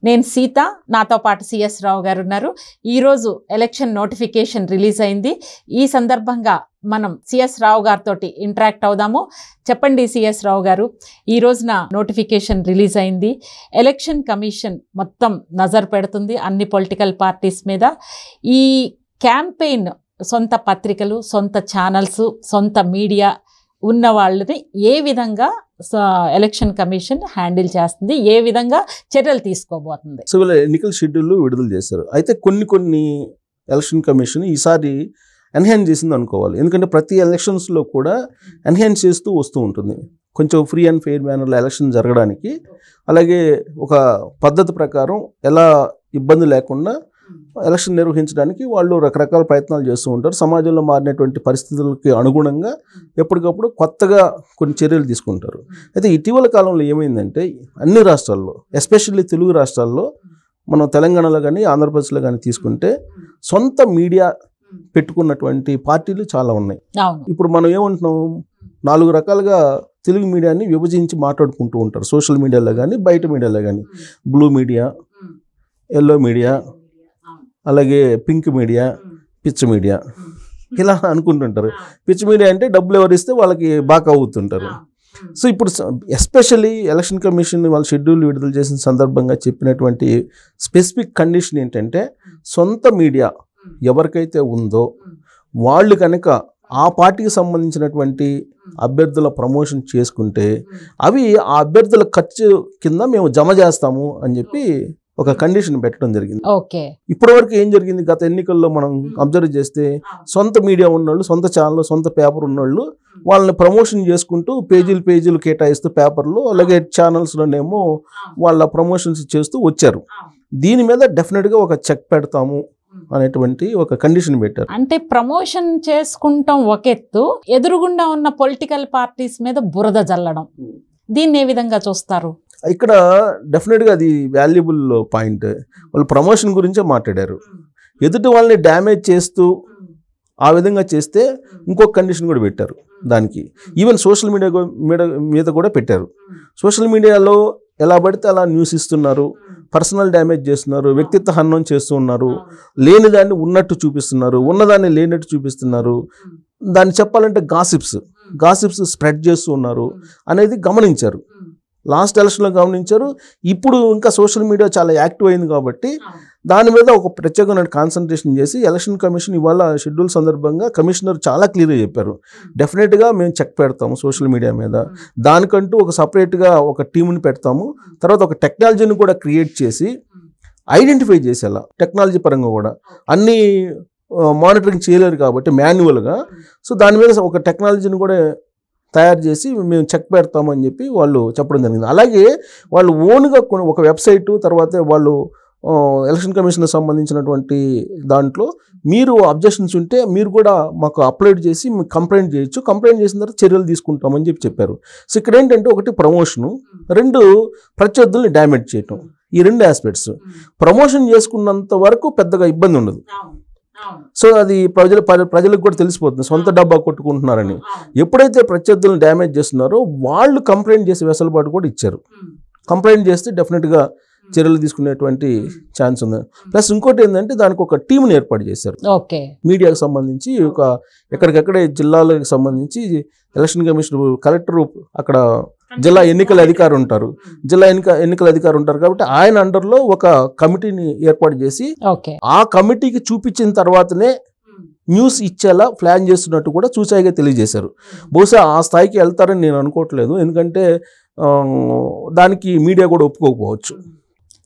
నేను సీత, నాతో పాటు సిఎస్ రావు గారు ఉన్నారు. ఈరోజు ఎలక్షన్ నోటిఫికేషన్ రిలీజ్ అయింది. ఈ సందర్భంగా మనం సిఎస్ రావు గారితో ఇంటరాక్ట్ అవుదాము. చెప్పండి సిఎస్ రావు గారు, ఈ రోజున నోటిఫికేషన్ రిలీజ్ అయింది. ఎలక్షన్ కమిషన్ మొత్తం నజర్ పెడుతుంది అన్ని పొలిటికల్ పార్టీస్ మీద. ఈ క్యాంపెయిన్ సొంత పత్రికలు, సొంత ఛానల్స్, సొంత మీడియా ఉన్న వాళ్ళని ఏ విధంగా ఎలక్షన్ కమిషన్ హ్యాండిల్ చేస్తుంది, ఏ విధంగా చర్యలు తీసుకోబోతుంది? సో వీళ్ళ ఎన్నికల షెడ్యూల్ విడుదల చేశారు. అయితే కొన్ని ఎలక్షన్ కమిషన్ ఈసారి ఎన్హాన్స్ చేసింది అనుకోవాలి. ఎందుకంటే ప్రతి ఎలక్షన్స్లో కూడా ఎన్హాన్స్ చేస్తూ వస్తూ ఉంటుంది. కొంచెం ఫ్రీ అండ్ ఫెయిర్ మేనర్లో ఎలక్షన్ జరగడానికి, అలాగే ఒక పద్ధతి ప్రకారం ఎలా ఇబ్బంది లేకుండా ఎలక్షన్ నిర్వహించడానికి వాళ్ళు రకరకాల ప్రయత్నాలు చేస్తూ ఉంటారు. సమాజంలో మారినటువంటి పరిస్థితులకి అనుగుణంగా ఎప్పటికప్పుడు కొత్తగా కొన్ని చర్యలు తీసుకుంటారు. అయితే ఇటీవల కాలంలో ఏమైందంటే అన్ని రాష్ట్రాల్లో, ఎస్పెషల్లీ తెలుగు రాష్ట్రాల్లో, మనం తెలంగాణలో కానీ ఆంధ్రప్రదేశ్లో కానీ తీసుకుంటే సొంత మీడియా పెట్టుకున్నటువంటి పార్టీలు చాలా ఉన్నాయి. ఇప్పుడు మనం ఏమంటున్నాం, 4 రకాలుగా తెలుగు మీడియాని విభజించి మాట్లాడుకుంటూ ఉంటారు. సోషల్ మీడియాలో కానీ బయట మీడియాలో కానీ బ్లూ మీడియా, ఎల్లో మీడియా, అలాగే పింక్ మీడియా, పిచ్ మీడియా, ఇలా అనుకుంటుంటారు. పిచ్ మీడియా అంటే డబ్బులు ఎవరిస్తే వాళ్ళకి బాగా అవుతుంటారు. సో ఇప్పుడు ఎస్పెషల్లీ ఎలక్షన్ కమిషన్ వాళ్ళ షెడ్యూల్ విడుదల చేసిన సందర్భంగా చెప్పినటువంటి స్పెసిఫిక్ కండిషన్ ఏంటంటే, సొంత మీడియా ఎవరికైతే ఉందో వాళ్ళు కనుక ఆ పార్టీకి సంబంధించినటువంటి అభ్యర్థుల ప్రమోషన్ చేసుకుంటే అవి ఆ అభ్యర్థుల ఖర్చు కింద మేము జమ చేస్తాము అని చెప్పి ఒక కండిషన్ పెట్టడం జరిగింది. ఇప్పటివరకు ఏం జరిగింది, గత ఎన్నికల్లో మనం అబ్జర్వ్ చేస్తే సొంత మీడియా ఉన్నోళ్ళు, సొంత ఛానల్, సొంత పేపర్ ఉన్నోళ్ళు వాళ్ళని ప్రమోషన్ చేసుకుంటూ పేజీలు కేటాయిస్తూ పేపర్లు, అలాగే ఛానల్స్లోనేమో వాళ్ళ ప్రమోషన్స్ చేస్తూ వచ్చారు. దీని మీద డెఫినెట్గా ఒక చెక్ పెడతాము అనేటువంటి ఒక కండిషన్ పెట్టారు. అంటే ప్రమోషన్ చేసుకుంటాం ఒక ఎత్తు, ఎదురుగుండా ఉన్న పొలిటికల్ పార్టీస్ మీద బురద జల్లడం, దీన్ని ఏ విధంగా చూస్తారు? ఇక్కడ డెఫినెట్గా అది వాల్యుబుల్ పాయింట్. వాళ్ళు ప్రమోషన్ గురించే మాట్లాడారు. ఎదుటి వాళ్ళని డ్యామేజ్ చేస్తూ ఆ విధంగా చేస్తే ఇంకొక కండిషన్ కూడా పెట్టారు దానికి. ఈవెన్ సోషల్ మీడియా మీద కూడా పెట్టారు. సోషల్ మీడియాలో ఎలా పడితే అలా న్యూస్ ఇస్తున్నారు, పర్సనల్ డ్యామేజ్ చేస్తున్నారు, వ్యక్తిత్వ హననం చేస్తూ ఉన్నారు, లేని దాన్ని ఉన్నట్టు చూపిస్తున్నారు, ఉన్నదాన్ని లేనట్టు చూపిస్తున్నారు, దాన్ని చెప్పాలంటే గాసిప్స్ స్ప్రెడ్ చేస్తూ ఉన్నారు అనేది గమనించారు. లాస్ట్ ఎలక్షన్లో గమనించారు. ఇప్పుడు ఇంకా సోషల్ మీడియా చాలా యాక్టివ్ అయింది కాబట్టి దాని మీద ఒక ప్రత్యేకమైన కాన్సన్ట్రేషన్ చేసి ఎలక్షన్ కమిషన్ ఇవాళ షెడ్యూల్ సందర్భంగా కమిషనర్ చాలా క్లియర్గా చెప్పారు, డెఫినెట్గా మేము చెక్ పెడతాము సోషల్ మీడియా మీద, దానికంటూ ఒక సపరేట్గా ఒక టీంని పెడతాము, తర్వాత ఒక టెక్నాలజీని కూడా క్రియేట్ చేసి ఐడెంటిఫై చేసేలా, టెక్నాలజీ పరంగా కూడా అన్నీ మానిటరింగ్ చేయలేరు కాబట్టి మాన్యువల్గా, సో దాని మీద ఒక టెక్నాలజీని కూడా తయారు చేసి మేము చెక్ పెడతామని చెప్పి వాళ్ళు చెప్పడం జరిగింది. అలాగే వాళ్ళు ఓన్గా ఒక వెబ్సైటు, తర్వాత వాళ్ళు ఎలక్షన్ కమిషన్ సంబంధించినటువంటి దాంట్లో మీరు అబ్జెక్షన్స్ ఉంటే మీరు కూడా మాకు అప్లోడ్ చేసి మీకు కంప్లైంట్ చేయొచ్చు, కంప్లైంట్ చేసిన తర్వాత చర్యలు తీసుకుంటామని చెప్పారు. సో ఇక్కడ ఏంటంటే ఒకటి ప్రమోషను, 2 ప్రత్యర్థుల్ని డ్యామేజ్ చేయటం. ఈ 2 ఆస్పెక్ట్స్. ప్రమోషన్ చేసుకున్నంత వరకు పెద్దగా ఇబ్బంది ఉండదు. సో అది ప్రజలకు కూడా తెలిసిపోతుంది సొంత డబ్బా కొట్టుకుంటున్నారని. ఎప్పుడైతే ప్రత్యర్థులను డ్యామేజ్ చేస్తున్నారో వాళ్ళు కంప్లైంట్ చేసే వెసులుబాటు కూడా ఇచ్చారు. కంప్లైంట్ చేస్తే డెఫినెట్గా చర్యలు తీసుకునేటువంటి ఛాన్స్ ఉంది. ప్లస్ ఇంకోటి ఏంటంటే దానికి ఒక టీంని ఏర్పాటు చేశారు. మీడియాకు సంబంధించి ఒక ఎక్కడికక్కడే జిల్లాలకు సంబంధించి ఎలక్షన్ కమిషన్ కలెక్టర్, అక్కడ జిల్లా ఎన్నికల అధికారి ఉంటారు, ఎన్నికల అధికారి ఉంటారు కాబట్టి ఆయన అండర్లో ఒక కమిటీని ఏర్పాటు చేసి ఆ కమిటీకి చూపించిన తర్వాతనే న్యూస్ ఇచ్చేలా ప్లాన్ చేస్తున్నట్టు కూడా చూసాయిగా తెలియజేశారు. బహుశా ఆ స్థాయికి వెళ్తారని నేను అనుకోవట్లేదు, ఎందుకంటే దానికి మీడియా కూడా ఒప్పుకోకపోవచ్చు.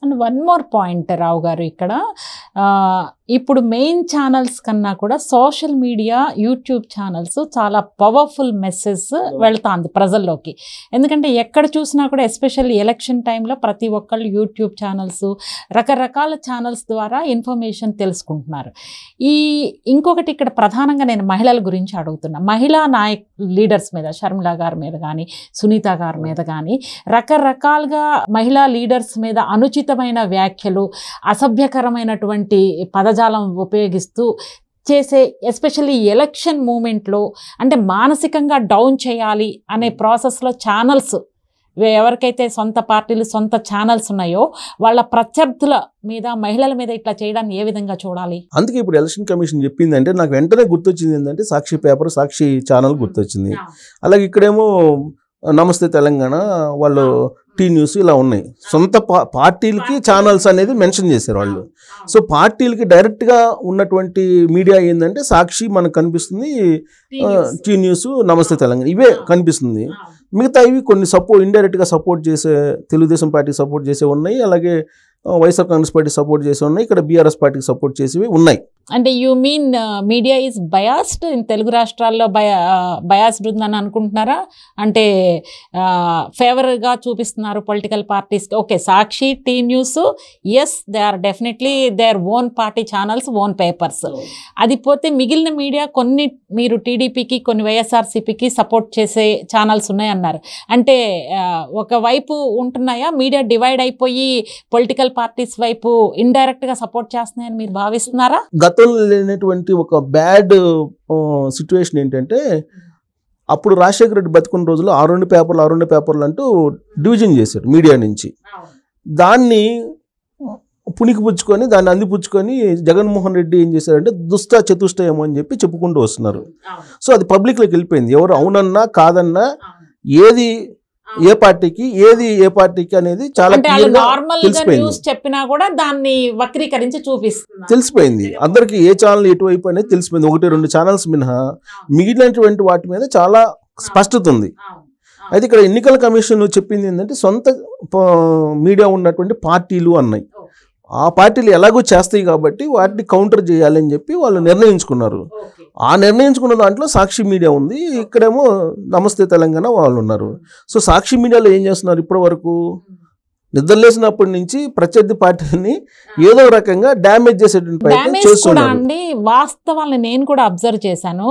అండ్ వన్ మోర్ పాయింట్ రావు గారు, ఇక్కడ ఇప్పుడు మెయిన్ ఛానల్స్ కన్నా కూడా సోషల్ మీడియా, యూట్యూబ్ ఛానల్స్ చాలా పవర్ఫుల్ మెసేజ్ వెళ్తాంది ప్రజల్లోకి. ఎందుకంటే ఎక్కడ చూసినా కూడా ఎస్పెషల్లీ ఎలక్షన్ టైంలో ప్రతి ఒక్కళ్ళు యూట్యూబ్ ఛానల్స్, రకరకాల ఛానల్స్ ద్వారా ఇన్ఫర్మేషన్ తెలుసుకుంటున్నారు. ఇంకొకటి ఇక్కడ ప్రధానంగా నేను మహిళల గురించి అడుగుతున్నా. మహిళా లీడర్స్ మీద, షర్మిల గారి మీద కానీ, సునీత గారి మీద కానీ రకరకాలుగా మహిళా లీడర్స్ మీద అనుచితమైన వ్యాఖ్యలు, అసభ్యకరమైనటువంటి పదజాలం ఉపయోగిస్తూ చేసే, ఎస్పెషల్లీ ఎలక్షన్ మూమెంట్లో అంటే మానసికంగా డౌన్ చేయాలి అనే ప్రాసెస్లో ఛానల్స్ ఎవరికైతే సొంత పార్టీలు సొంత ఛానల్స్ ఉన్నాయో వాళ్ళ ప్రత్యర్థుల మీద మహిళల మీద ఇట్లా చేయడాన్ని ఏ విధంగా చూడాలి? అందుకే ఇప్పుడు ఎలక్షన్ కమిషన్ చెప్పిందంటే నాకు వెంటనే గుర్తొచ్చింది ఏంటంటే సాక్షి పేపర్, సాక్షి ఛానల్ గుర్తొచ్చింది. అలాగే ఇక్కడేమో నమస్తే తెలంగాణ, వాళ్ళు టీ న్యూస్ ఇలా ఉన్నాయి. సొంత పార్టీలకి ఛానల్స్ అనేది మెన్షన్ చేశారు వాళ్ళు. సో పార్టీలకి డైరెక్ట్గా ఉన్నటువంటి మీడియా ఏంటంటే సాక్షి మనకు కనిపిస్తుంది, టీ న్యూస్, నమస్తే తెలంగాణ ఇవే కనిపిస్తుంది. మిగతా ఇవి కొన్ని ఇండైరెక్ట్గా సపోర్ట్ చేసే తెలుగుదేశం పార్టీకి సపోర్ట్ చేసే ఉన్నాయి, అలాగే వైఎస్ఆర్ కాంగ్రెస్ పార్టీ సపోర్ట్ చేసి ఉన్నాయి, ఇక్కడ బీఆర్ఎస్ పార్టీకి సపోర్ట్ చేసేవి ఉన్నాయి. అంటే you mean media is biased in Telugu రాష్ట్రాల్లో బయాస్డ్ ఉందని అనుకుంటున్నారా? అంటే ఫేవర్గా చూపిస్తున్నారు పొలిటికల్ పార్టీస్కి. Okay, Sakshi, T news, yes they are definitely their own party channels, own papers. అది పోతే మిగిలిన మీడియా కొన్ని మీరు టీడీపీకి కొన్ని వైఎస్ఆర్సీపీకి సపోర్ట్ చేసే ఛానల్స్ ఉన్నాయన్నారు. అంటే ఒకవైపు ఉంటున్నాయా మీడియా డివైడ్ అయిపోయి పొలిటికల్ పార్టీస్ వైపు ఇండైరెక్ట్గా సపోర్ట్ చేస్తున్నాయని మీరు భావిస్తున్నారా? గతంలో లేనటువంటి ఒక బ్యాడ్ సిచ్యువేషన్ ఏంటంటే అప్పుడు రాజశేఖర రెడ్డి బతుకున్న రోజుల్లో 6 పేపర్లు అంటూ డివిజన్ చేశారు మీడియా నుంచి. దాన్ని పుణికిపుచ్చుకొని దాన్ని అందిపుచ్చుకొని జగన్మోహన్ రెడ్డి ఏం చేశారంటే దుష్ట చతుష్టయం అని చెప్పి చెప్పుకుంటూ వస్తున్నారు. సో అది పబ్లిక్లోకి వెళ్ళిపోయింది. ఎవరు అవునన్నా కాదన్నా ఏది ఏ పార్టీకి ఏ పార్టీకి అనేది చాలా చెప్పినా కూడా దాన్ని వక్రీకరించి తెలిసిపోయింది. అందరికి ఏ ఛానల్ ఎటువైపు అనేది తెలిసిపోయింది. 1-2 ఛానల్స్ మినహా మిగిలినటువంటి వాటి మీద చాలా స్పష్టత ఉంది. అయితే ఇక్కడ ఎన్నికల కమిషన్ చెప్పింది ఏంటంటే సొంత మీడియా ఉన్నటువంటి పార్టీలు అన్నాయి. ఆ పార్టీలు ఎలాగో చేస్తాయి కాబట్టి వాటిని కౌంటర్ చేయాలని చెప్పి వాళ్ళు నిర్ణయించుకున్నారు. ఆ నిర్ణయించుకున్న దాంట్లో సాక్షి మీడియా ఉంది, ఇక్కడేమో నమస్తే తెలంగాణ వాళ్ళు ఉన్నారు. సో సాక్షి మీడియాలో ఏం చేస్తున్నారు, ఇప్పటి వరకు నిద్రలేసినప్పటి నుంచి ప్రత్యర్థి పార్టీని ఏదో రకంగా డ్యామేజ్ చేసేటువంటి ప్రయత్నం చేస్తున్నారు. వాస్తవాలను నేను కూడా అబ్జర్వ్ చేశాను.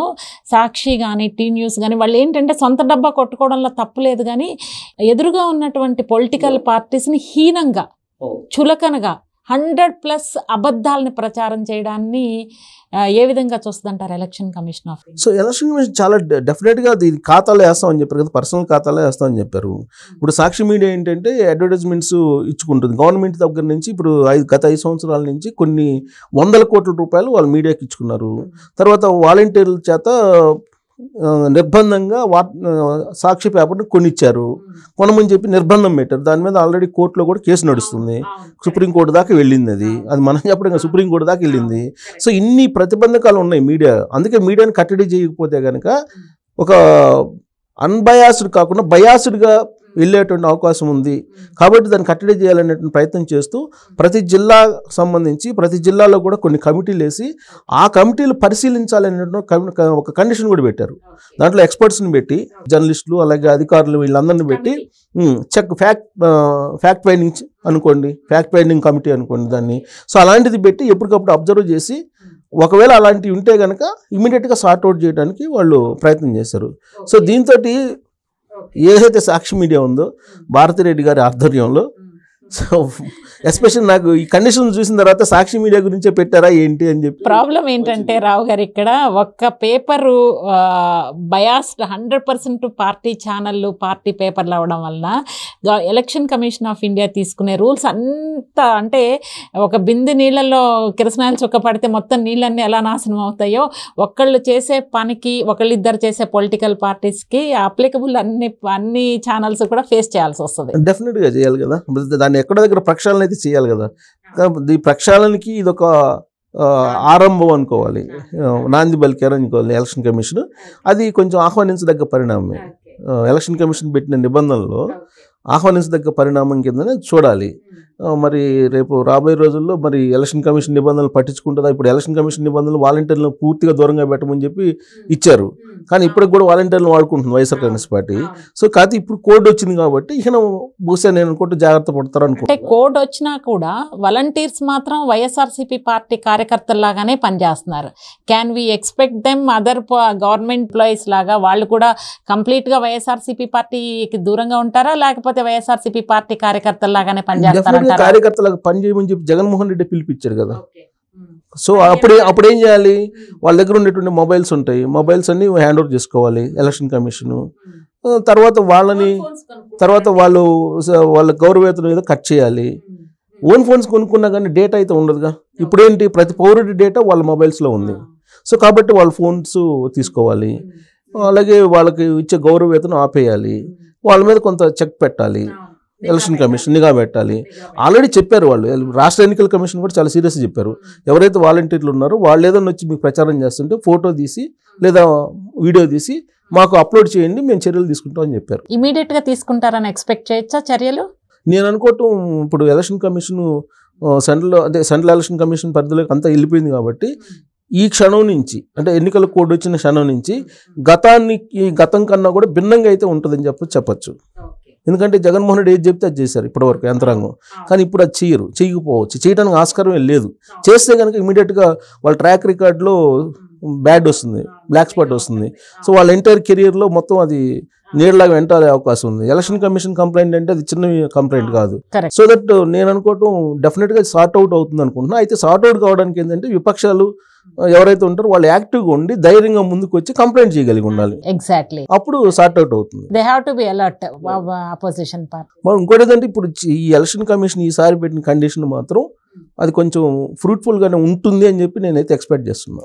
సాక్షి కానీ టీ న్యూస్ కానీ వాళ్ళు ఏంటంటే సొంత డబ్బా కొట్టుకోవడంలో తప్పులేదు, కానీ ఎదురుగా ఉన్నటువంటి పొలిటికల్ పార్టీస్ని హీనంగా చులకనగా 100+ అబద్ధాలని ప్రచారం చేయడాన్ని ఏ విధంగా చూస్తుందంటారు election commission of India? So election commission చాలా డెఫినెట్గా ఇది ఖాతాలో వేస్తామని చెప్పారు కదా, పర్సనల్ ఖాతాలో వేస్తామని చెప్పారు. ఇప్పుడు సాక్షి మీడియా ఏంటంటే అడ్వర్టైజ్మెంట్స్ ఇచ్చుకుంటుంది గవర్నమెంట్ దగ్గర నుంచి. ఇప్పుడు గత 5 సంవత్సరాల నుంచి కొన్ని 100 కోట్ల రూపాయలు వాళ్ళు మీడియాకి ఇచ్చుకున్నారు. తర్వాత వాలంటీర్ల చేత నిర్బంధంగా సాక్షి పేపర్ని కొనిచ్చారు, కొనమని చెప్పి నిర్బంధం పెట్టారు. దాని మీద ఆల్రెడీ కోర్టులో కూడా కేసు నడుస్తుంది, సుప్రీంకోర్టు దాకా వెళ్ళింది. అది మనం చెప్పడం సుప్రీంకోర్టు దాకా వెళ్ళింది. సో ఇన్ని ప్రతిబంధకాలు ఉన్నాయి మీడియా. అందుకే మీడియాని కట్టడి చేయకపోతే కనుక ఒక అన్బయాస్డ్ కాకుండా బయాస్డ్గా వెళ్ళేటువంటి అవకాశం ఉంది. కాబట్టి దాన్ని కట్టడి చేయాలనేటువంటి ప్రయత్నం చేస్తూ ప్రతి జిల్లా సంబంధించి ప్రతి జిల్లాలో కూడా కొన్ని కమిటీలు వేసి ఆ కమిటీలు పరిశీలించాలనేటువంటి ఒక కండిషన్ కూడా పెట్టారు. దాంట్లో ఎక్స్పర్ట్స్ని పెట్టి జర్నలిస్టులు అలాగే అధికారులు వీళ్ళందరినీ పెట్టి ఫ్యాక్ట్ ఫైండింగ్ అనుకోండి, ఫ్యాక్ట్ ఫైండింగ్ కమిటీ అనుకోండి దాన్ని. సో అలాంటిది పెట్టి ఎప్పటికప్పుడు అబ్జర్వ్ చేసి ఒకవేళ అలాంటివి ఉంటే కనుక ఇమీడియట్గా సార్ట్అవుట్ చేయడానికి వాళ్ళు ప్రయత్నం చేశారు. సో దీంతో ఏదైతే సాక్షి మీడియా ఉందో భారతిరెడ్డి గారి ఆధ్వర్యంలో, సో ఎస్పెషల్ నాకు ఈ కండిషన్ చూసిన తర్వాత సాక్షి మీడియా గురించే పెట్టారా ఏంటి అని చెప్పి. ప్రాబ్లం ఏంటంటే రావు గారు, ఇక్కడ ఒక్క పేపరు బయాస్డ్ 100% పార్టీ ఛానళ్ళు పార్టీ పేపర్లు అవడం వలన ఎలక్షన్ కమిషన్ ఆఫ్ ఇండియా తీసుకునే రూల్స్ అంతా, అంటే ఒక బిందె నీళ్ళల్లో కిరసనాయిలు చుక్క పడితే మొత్తం నీళ్ళన్నీ ఎలా నాశనం అవుతాయో, ఒకళ్ళు చేసే పనికి ఒకళ్ళిద్దరు చేసే పొలిటికల్ పార్టీస్కి అప్లికబుల్ అన్ని ఛానల్స్ కూడా ఫేస్ చేయాల్సి వస్తుంది. డెఫినెట్గా చేయాలి కదా, దాన్ని ఎక్కడ దగ్గర ప్రక్షాళన అయితే చేయాలి కదా. ఈ ప్రక్షాళనకి ఇదొక ఆరంభం అనుకోవాలి, నాంది బలికారు అనుకోవాలి ఎలక్షన్ కమిషన్. అది కొంచెం ఆహ్వానించదగ్గ పరిణామమే. ఎలక్షన్ కమిషన్ పెట్టిన నిబంధనలో ఆహ్వానించదగ్గ పరిణామం కిందనే చూడాలి. మరి రేపు రాబోయే రోజుల్లో మరి ఎలక్షన్ కమిషన్ నిబంధనలు పట్టించుకుంటుందా? ఇప్పుడు ఎలక్షన్ కమిషన్ నిబంధనలు వాలంటీర్లను పూర్తిగా దూరంగా పెట్టమని చెప్పి ఇచ్చారు, కానీ ఇప్పటికి కూడా వాలంటీర్లను వాడుకుంటుంది వైఎస్ఆర్ కాంగ్రెస్ పార్టీ. సో కాకపోతే ఇప్పుడు కోడ్ వచ్చింది కాబట్టి ఇక బహుశా నేను అనుకుంటూ జాగ్రత్త పడతారు అనుకుంటా. అంటే కోడ్ వచ్చినా కూడా వాలంటీర్స్ మాత్రం వైఎస్ఆర్సీపీ పార్టీ కార్యకర్తల్లాగానే పనిచేస్తున్నారు. Can we expect them other government employees లాగా వాళ్ళు కూడా కంప్లీట్గా వైఎస్ఆర్సీపీ పార్టీకి దూరంగా ఉంటారా, లేకపోతే వైఎస్ఆర్సీపీ పార్టీ కార్యకర్తల్లాగానే పనిచేస్తారా? కార్యకర్తలకు పని చేయమని చెప్పి జగన్మోహన్ రెడ్డి పిలిపించారు కదా. సో అప్పుడు ఏం చేయాలి, వాళ్ళ దగ్గర ఉండేటువంటి మొబైల్స్ ఉంటాయి, మొబైల్స్ అన్ని హ్యాండ్ ఓవర్ చేసుకోవాలి ఎలక్షన్ కమిషను. తర్వాత వాళ్ళ గౌరవేతనం ఏదో కట్ చేయాలి. ఓన్ ఫోన్స్ కొనుక్కున్నా కానీ డేటా అయితే ఉండదుగా. ఇప్పుడేంటి, ప్రతి పౌరుడి డేటా వాళ్ళ మొబైల్స్లో ఉంది. సో కాబట్టి వాళ్ళ ఫోన్స్ తీసుకోవాలి. అలాగే వాళ్ళకి ఇచ్చే గౌరవేతనం ఆపేయాలి. వాళ్ళ మీద కొంత చెక్ పెట్టాలి. ఎలక్షన్ కమిషన్ నిఘా పెట్టాలి. ఆల్రెడీ చెప్పారు వాళ్ళు, రాష్ట్ర ఎన్నికల కమిషన్ కూడా చాలా సీరియస్గా చెప్పారు. ఎవరైతే వాలంటీర్లు ఉన్నారో వాళ్ళు ఏదైనా వచ్చి మీకు ప్రచారం చేస్తుంటే ఫోటో తీసి లేదా వీడియో తీసి మాకు అప్లోడ్ చేయండి, మేము చర్యలు తీసుకుంటాం అని చెప్పారు. ఇమీడియట్గా తీసుకుంటారని ఎక్స్పెక్ట్ చేయొచ్చా చర్యలు? నేను అనుకోవటం ఇప్పుడు election commission central election commission పరిధిలోకి అంతా వెళ్ళిపోయింది కాబట్టి ఈ క్షణం నుంచి, అంటే ఎన్నికల కోడ్ వచ్చిన క్షణం నుంచి గతం కన్నా కూడా భిన్నంగా అయితే ఉంటుందని చెప్పచ్చు. ఎందుకంటే జగన్మోహన్ రెడ్డి ఏది చెప్తే అది చేశారు ఇప్పటివరకు యంత్రాంగం. కానీ ఇప్పుడు అది చేయకపోవచ్చు, చేయడానికి ఆస్కారం లేదు. చేస్తే కనుక ఇమీడియట్గా వాళ్ళ ట్రాక్ రికార్డులో బ్యాడ్ వస్తుంది, బ్లాక్ స్పాట్ వస్తుంది. సో వాళ్ళ ఎంటైర్ కెరియర్లో మొత్తం అది నీళ్ళలాగా వెంటాడే అవకాశం ఉంది. ఎలక్షన్ కమిషన్ కంప్లైంట్ అంటే అది చిన్న కంప్లైంట్ కాదు. సో దట్ నేను అనుకోవటం డెఫినెట్గా సార్ట్ అవుట్ అవుతుంది అనుకుంటున్నా. అయితే సార్ట్ అవుట్ కావడానికి ఏంటంటే విపక్షాలు ఎవరైతే ఉంటారో వాళ్ళు యాక్టివ్గా ఉండి ధైర్యంగా ముందుకు వచ్చి కంప్లైంట్ చేయగలిగి ఉండాలి. ఎగ్జాక్ట్లీ, అప్పుడు సార్ట్ అవుట్ అవుతుంది. They have to be alert opposition party. మరి ఇంకోటి ఏంటంటే ఇప్పుడు ఈ ఎలక్షన్ కమిషన్ ఈసారి పెట్టిన కండిషన్ మాత్రం అది కొంచెం ఫ్రూట్ఫుల్గానే ఉంటుంది అని చెప్పి నేనైతే ఎక్స్పెక్ట్ చేస్తున్నాను.